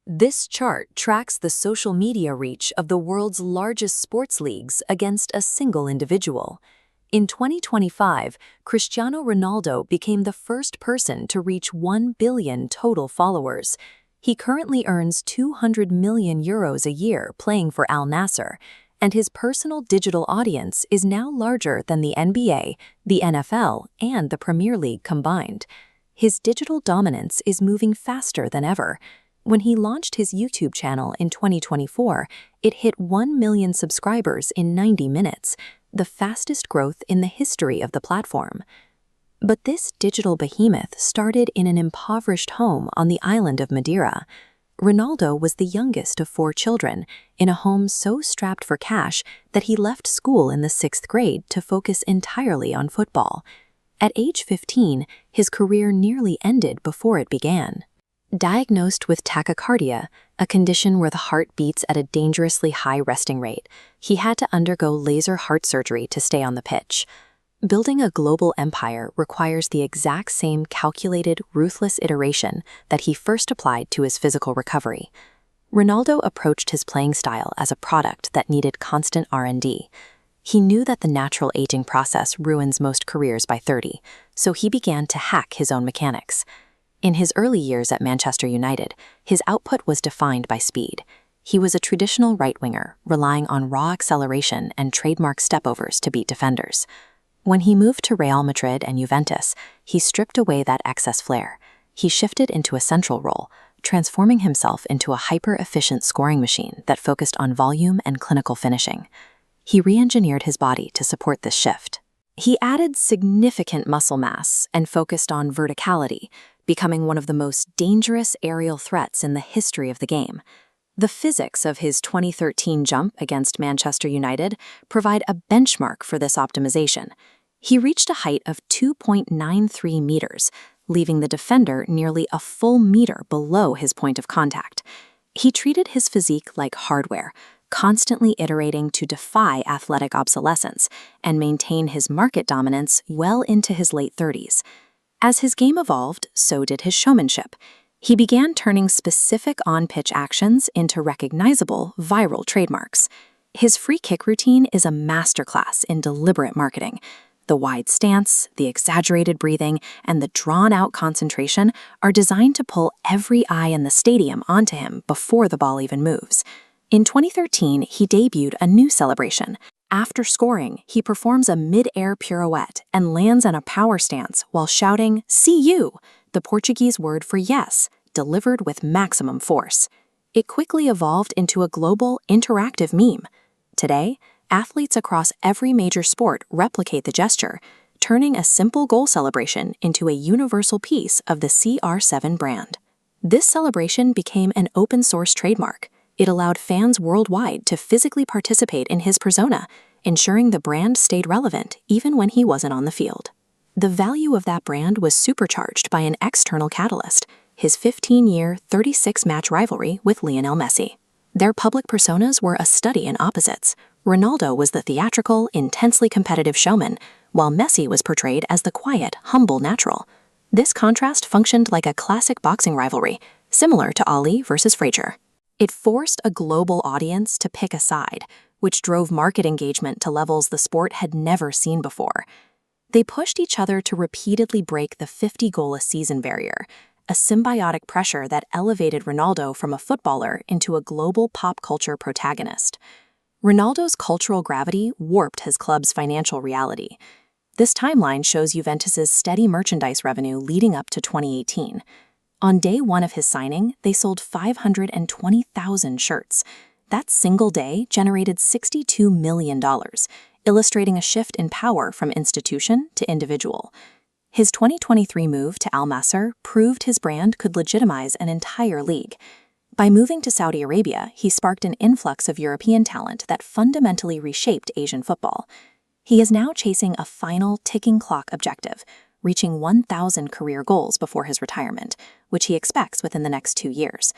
This chart tracks the social media reach of the world's largest sports leagues against a single individual. In 2025, Cristiano Ronaldo became the first person to reach 1 billion total followers. He currently earns €200 million a year playing for Al Nassr, and his personal digital audience is now larger than the NBA, the NFL, and the Premier League combined. His digital dominance is moving faster than ever. When he launched his YouTube channel in 2024, it hit 1 million subscribers in 90 minutes, the fastest growth in the history of the platform. But this digital behemoth started in an impoverished home on the island of Madeira. Ronaldo was the youngest of 4 children, in a home so strapped for cash that he left school in the 6th grade to focus entirely on football. At age 15, his career nearly ended before it began. Diagnosed with tachycardia, a condition where the heart beats at a dangerously high resting rate, he had to undergo laser heart surgery to stay on the pitch. Building a global empire requires the exact same calculated, ruthless iteration that he first applied to his physical recovery. Ronaldo approached his playing style as a product that needed constant R&D. He knew that the natural aging process ruins most careers by 30, so he began to hack his own mechanics. In his early years at Manchester United, his output was defined by speed. He was a traditional right-winger, relying on raw acceleration and trademark stepovers to beat defenders. When he moved to Real Madrid and Juventus, he stripped away that excess flair. He shifted into a central role, transforming himself into a hyper-efficient scoring machine that focused on volume and clinical finishing. He re-engineered his body to support this shift. He added significant muscle mass and focused on verticality, becoming one of the most dangerous aerial threats in the history of the game. The physics of his 2013 jump against Manchester United provide a benchmark for this optimization. He reached a height of 2.93 meters, leaving the defender nearly a full meter below his point of contact. He treated his physique like hardware, constantly iterating to defy athletic obsolescence and maintain his market dominance well into his late 30s. As his game evolved, so did his showmanship. He began turning specific on-pitch actions into recognizable, viral trademarks. His free kick routine is a masterclass in deliberate marketing. The wide stance, the exaggerated breathing, and the drawn-out concentration are designed to pull every eye in the stadium onto him before the ball even moves. In 2013, he debuted a new celebration. After scoring, he performs a mid-air pirouette and lands in a power stance while shouting, "See you!" the Portuguese word for yes, delivered with maximum force. It quickly evolved into a global, interactive meme. Today, athletes across every major sport replicate the gesture, turning a simple goal celebration into a universal piece of the CR7 brand. This celebration became an open-source trademark. It allowed fans worldwide to physically participate in his persona, ensuring the brand stayed relevant even when he wasn't on the field. The value of that brand was supercharged by an external catalyst, his 15-year, 36-match rivalry with Lionel Messi. Their public personas were a study in opposites. Ronaldo was the theatrical, intensely competitive showman, while Messi was portrayed as the quiet, humble natural. This contrast functioned like a classic boxing rivalry, similar to Ali versus Frazier. It forced a global audience to pick a side, which drove market engagement to levels the sport had never seen before. They pushed each other to repeatedly break the 50-goal-a-season barrier, a symbiotic pressure that elevated Ronaldo from a footballer into a global pop culture protagonist. Ronaldo's cultural gravity warped his club's financial reality. This timeline shows Juventus's steady merchandise revenue leading up to 2018. On day one of his signing, they sold 520,000 shirts. That single day generated $62 million, illustrating a shift in power from institution to individual. His 2023 move to Al Nassr proved his brand could legitimize an entire league. By moving to Saudi Arabia, he sparked an influx of European talent that fundamentally reshaped Asian football. He is now chasing a final ticking clock objective, reaching 1,000 career goals before his retirement, which he expects within the next 2 years.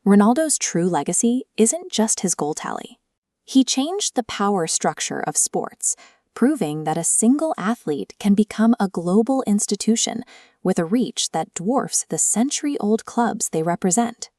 Ronaldo's true legacy isn't just his goal tally. He changed the power structure of sports, proving that a single athlete can become a global institution with a reach that dwarfs the century-old clubs they represent.